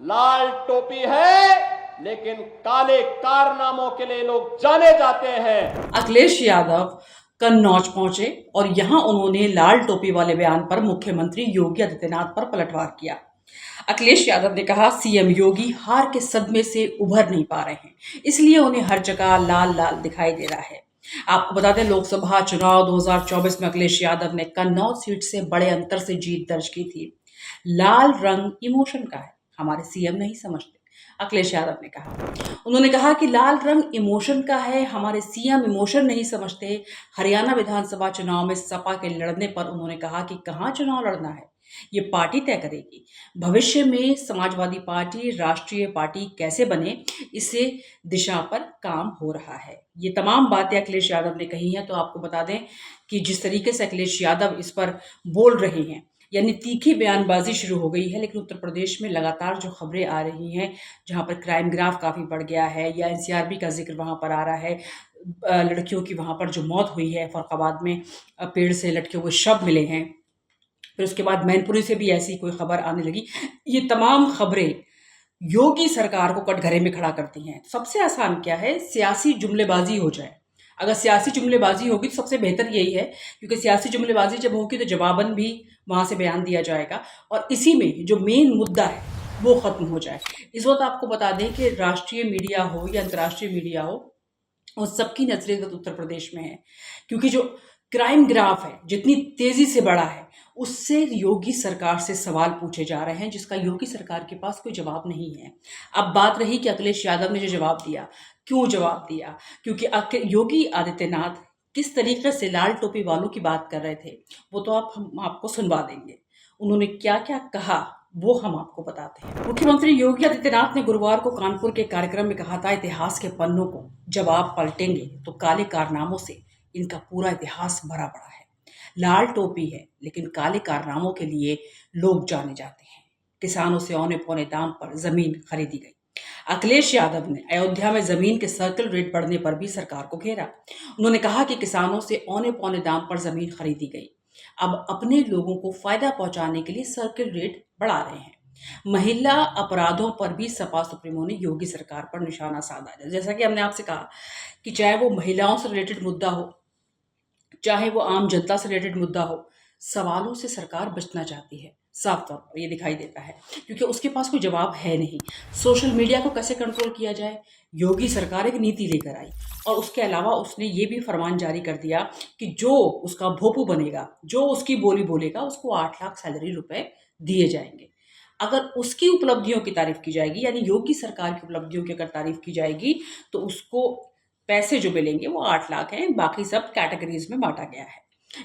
लाल टोपी है लेकिन काले कारनामों के लिए लोग जाने जाते हैं। अखिलेश यादव कन्नौज पहुंचे और यहां उन्होंने लाल टोपी वाले बयान पर मुख्यमंत्री योगी आदित्यनाथ पर पलटवार किया। अखिलेश यादव ने कहा, सीएम योगी हार के सदमे से उभर नहीं पा रहे हैं, इसलिए उन्हें हर जगह लाल लाल दिखाई दे रहा है। आपको बता दें, लोकसभा चुनाव 2024 में अखिलेश यादव ने कन्नौज सीट से बड़े अंतर से जीत दर्ज की थी। लाल रंग इमोशन का है, हमारे सीएम नहीं समझते, अखिलेश यादव ने कहा। उन्होंने कहा कि लाल रंग इमोशन का है, हमारे सीएम इमोशन नहीं समझते। हरियाणा विधानसभा चुनाव में सपा के लड़ने पर उन्होंने कहा कि कहां चुनाव लड़ना है, ये पार्टी तय करेगी। भविष्य में समाजवादी पार्टी राष्ट्रीय पार्टी कैसे बने, इसे दिशा पर काम हो रहा है। ये तमाम बातें अखिलेश यादव ने कही हैं। तो आपको बता दें कि जिस तरीके से अखिलेश यादव इस पर बोल रहे हैं, यानी तीखी बयानबाजी शुरू हो गई है। लेकिन उत्तर प्रदेश में लगातार जो खबरें आ रही हैं, जहां पर क्राइम ग्राफ काफ़ी बढ़ गया है, या एनसीआरबी का जिक्र वहां पर आ रहा है, लड़कियों की वहां पर जो मौत हुई है फरुखाबाद में, पेड़ से लटके हुए शव मिले हैं, फिर उसके बाद मैनपुरी से भी ऐसी कोई खबर आने लगी। ये तमाम खबरें योगी सरकार को कटघरे में खड़ा करती हैं। सबसे आसान क्या है, सियासी जुमलेबाजी हो जाए। अगर सियासी जुमलेबाजी होगी तो सबसे बेहतर यही है, क्योंकि सियासी जुमलेबाजी जब होगी तो जवाबन भी वहां से बयान दिया जाएगा और इसी में जो मेन मुद्दा है वो खत्म हो जाए। इस वक्त आपको बता दें कि राष्ट्रीय मीडिया हो या अंतर्राष्ट्रीय मीडिया हो, उन सबकी नजरें उत्तर प्रदेश में है, क्योंकि जो क्राइम ग्राफ है जितनी तेजी से बढ़ा है, उससे योगी सरकार से सवाल पूछे जा रहे हैं, जिसका योगी सरकार के पास कोई जवाब नहीं है। अब बात रही कि अखिलेश यादव ने जो जवाब दिया, क्यों जवाब दिया, क्योंकि योगी आदित्यनाथ किस तरीके से लाल टोपी वालों की बात कर रहे थे, वो तो हम आपको सुनवा देंगे। उन्होंने क्या क्या कहा वो हम आपको बताते हैं। मुख्यमंत्री योगी आदित्यनाथ ने गुरुवार को कानपुर के कार्यक्रम में कहा था, इतिहास के पन्नों को जब आप पलटेंगे तो काले कारनामों से इनका पूरा इतिहास भरा पड़ा है। लाल टोपी है लेकिन काले कारनामों के लिए लोग जाने जाते हैं। किसानों से औने पौने दाम पर जमीन खरीदी गई। अखिलेश यादव ने अयोध्या में जमीन के सर्कल रेट बढ़ने पर भी सरकार को घेरा। उन्होंने कहा कि किसानों से औने पौने दाम पर जमीन खरीदी गई, अब अपने लोगों को फायदा पहुंचाने के लिए सर्कल रेट बढ़ा रहे हैं। महिला अपराधों पर भी सपा सुप्रीमो ने योगी सरकार पर निशाना साधा। जैसा कि हमने आपसे कहा कि चाहे वो महिलाओं से रिलेटेड मुद्दा हो, चाहे वो आम जनता से रिलेटेड मुद्दा हो, सवालों से सरकार बचना चाहती है। साफ तौर पर ये दिखाई देता है, क्योंकि उसके पास कोई जवाब है नहीं। सोशल मीडिया को कैसे कंट्रोल किया जाए, योगी सरकार एक नीति लेकर आई और उसके अलावा उसने ये भी फरमान जारी कर दिया कि जो उसका भोपू बनेगा, जो उसकी बोली बोलेगा, उसको 8 लाख सैलरी रुपए दिए जाएंगे। अगर उसकी उपलब्धियों की तारीफ की जाएगी, यानी योगी सरकार की उपलब्धियों की अगर तारीफ की जाएगी, तो उसको पैसे जो मिलेंगे वो 8 लाख हैं, बाकी सब कैटेगरीज में बांटा गया है।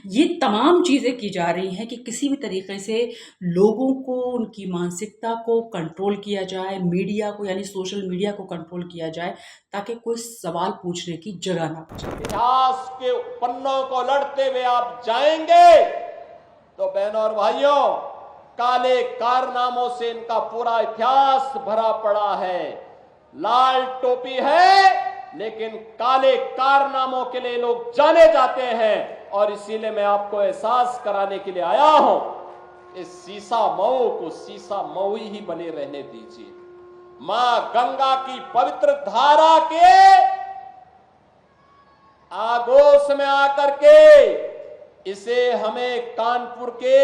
ये तमाम चीजें की जा रही हैं कि किसी भी तरीके से लोगों को, उनकी मानसिकता को कंट्रोल किया जाए, मीडिया को यानी सोशल मीडिया को कंट्रोल किया जाए, ताकि कोई सवाल पूछने की जगह ना बचे। इतिहास के पन्नों को लड़ते हुए आप जाएंगे तो बहनों और भाइयों, काले कारनामों से इनका पूरा इतिहास भरा पड़ा है। लाल टोपी है लेकिन काले कारनामों के लिए लोग जाने जाते हैं, और इसीलिए मैं आपको एहसास कराने के लिए आया हूं, इस सीसा मऊ को सीसा मऊ ही बने रहने दीजिए। मां गंगा की पवित्र धारा के आगोश में आकर के इसे हमें कानपुर के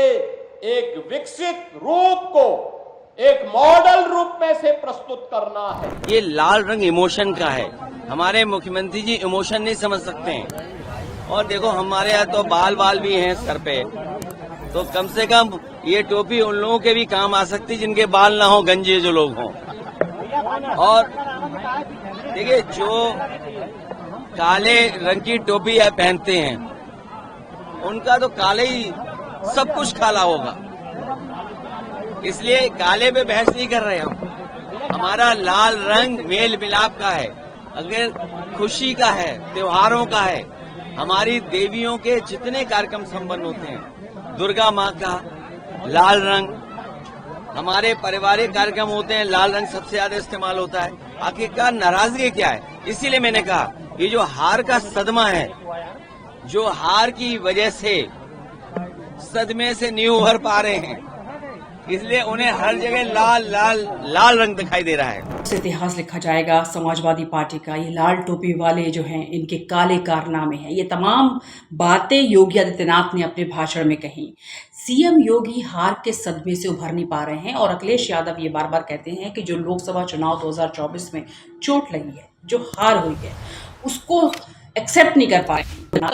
एक विकसित रूप को एक मॉडल रूप में से प्रस्तुत करना है। ये लाल रंग इमोशन का है, हमारे मुख्यमंत्री जी इमोशन नहीं समझ सकते हैं। और देखो, हमारे यहाँ तो बाल भी हैं सर पे, तो कम से कम ये टोपी उन लोगों के भी काम आ सकती जिनके बाल ना हो, गंजे जो लोग हों। और देखिए, जो काले रंग की टोपी पहनते हैं उनका तो काले ही सब कुछ काला होगा, इसलिए काले पे बहस नहीं कर रहे हम। हमारा लाल रंग मेल मिलाप का है, अगर खुशी का है, त्योहारों का है। हमारी देवियों के जितने कार्यक्रम संपन्न होते हैं, दुर्गा माँ का लाल रंग, हमारे पारिवारिक कार्यक्रम होते हैं, लाल रंग सबसे ज्यादा इस्तेमाल होता है। आखिरकार नाराजगी क्या है? इसीलिए मैंने कहा, ये जो हार का सदमा है, जो हार की वजह से सदमे से नहीं उभर पा रहे हैं, इसलिए उन्हें हर जगह लाल लाल लाल रंग दिखाई दे रहा है। से इतिहास लिखा जाएगा समाजवादी पार्टी का। ये लाल टोपी वाले जो हैं, इनके काले कारनामे हैं। ये तमाम बातें योगी आदित्यनाथ ने अपने भाषण में कही। सीएम योगी हार के सदमे से उभर नहीं पा रहे हैं और अखिलेश यादव ये बार बार कहते हैं कि जो लोकसभा चुनाव 2024 में चोट लगी है, जो हार हुई है, उसको एक्सेप्ट नहीं कर पाए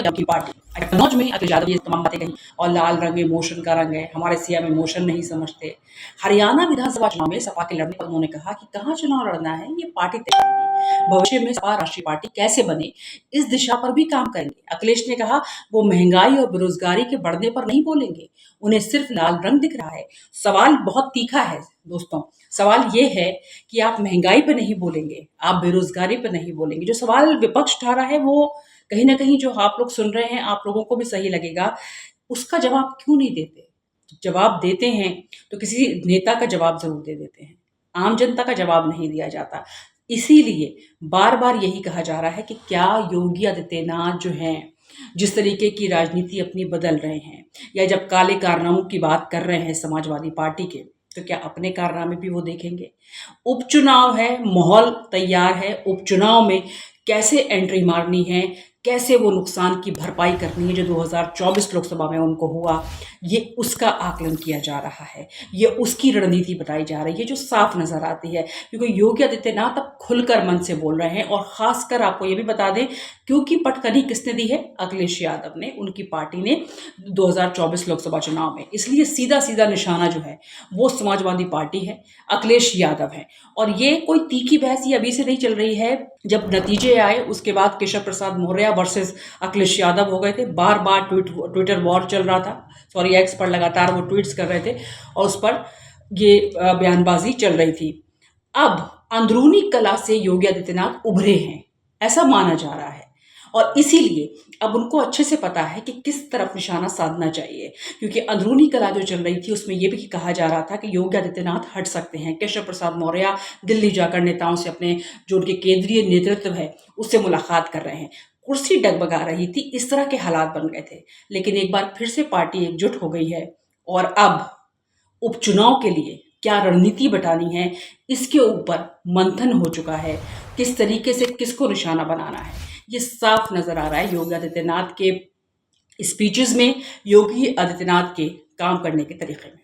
की पार्टी। कन्नौज में अखिलेश यादव ये तमाम बातें कही और लाल रंग इमोशन का रंग है, हमारे सीएम इमोशन नहीं समझते। हरियाणा विधानसभा चुनाव में सपा के लड़ने पर उन्होंने कहा कि कहाँ चुनाव लड़ना है ये पार्टी तय करेगी, भविष्य में सपा राष्ट्रीय पार्टी कैसे बने इस दिशा पर भी काम करेंगे। अखिलेश ने कहा वो महंगाई और बेरोजगारी के बढ़ने पर नहीं बोलेंगे, उन्हें सिर्फ लाल रंग दिख रहा है। सवाल बहुत तीखा है दोस्तों, सवाल ये है कि आप महंगाई पे नहीं बोलेंगे, आप बेरोजगारी पे नहीं बोलेंगे। जो सवाल विपक्ष उठा रहा है वो कहीं ना कहीं जो आप लोग सुन रहे हैं, आप लोगों को भी सही लगेगा, उसका जवाब क्यों नहीं देते? जवाब देते हैं तो किसी नेता का जवाब जरूर दे देते हैं, आम जनता का जवाब नहीं दिया जाता। इसीलिए बार बार यही कहा जा रहा है कि क्या योगी आदित्यनाथ जो हैं, जिस तरीके की राजनीति अपनी बदल रहे हैं, या जब काले कारनामों की बात कर रहे हैं समाजवादी पार्टी के, तो क्या अपने कारनामे भी वो देखेंगे? उपचुनाव है, माहौल तैयार है, उपचुनाव में कैसे एंट्री मारनी है, कैसे वो नुकसान की भरपाई करनी है जो 2024 लोकसभा में उनको हुआ, ये उसका आकलन किया जा रहा है, ये उसकी रणनीति बताई जा रही है जो साफ नजर आती है। क्योंकि योगी आदित्यनाथ अब खुलकर मन से बोल रहे हैं और खासकर आपको ये भी बता दें, क्योंकि पटकनी किसने दी है? अखिलेश यादव ने, उनकी पार्टी ने 2024 लोकसभा चुनाव में। इसलिए सीधा सीधा निशाना जो है वो समाजवादी पार्टी है, अखिलेश यादव है। और ये कोई तीखी बहस ये अभी से नहीं चल रही है, जब नतीजे आए उसके बाद केशव प्रसाद मौर्य वर्सेस अखिलेश यादव हो गए थे, बार बार ट्विटर वॉर चल रहा था, सॉरी एक्स पर लगातार वो ट्वीट्स कर रहे थे और उस पर ये बयानबाजी चल रही थी। अब अंदरूनी कला से योगी आदित्यनाथ उभरे हैं ऐसा माना जा रहा है और इसीलिए अब उनको अच्छे से पता है कि किस तरफ निशाना साधना चाहिए। क्योंकि अंदरूनी कला जो चल रही थी उसमें यह भी कहा जा रहा था कि योगी आदित्यनाथ हट सकते हैं। केशव प्रसाद मौर्य दिल्ली जाकर नेताओं से, अपने जो उनके केंद्रीय नेतृत्व है उससे मुलाकात कर रहे हैं। कुर्सी डगमगा रही थी, इस तरह के हालात बन गए थे। लेकिन एक बार फिर से पार्टी एकजुट हो गई है और अब उपचुनाव के लिए क्या रणनीति बतानी है इसके ऊपर मंथन हो चुका है। किस तरीके से किसको निशाना बनाना है ये साफ नजर आ रहा है योगी आदित्यनाथ के स्पीचेस में, योगी आदित्यनाथ के काम करने के तरीके में।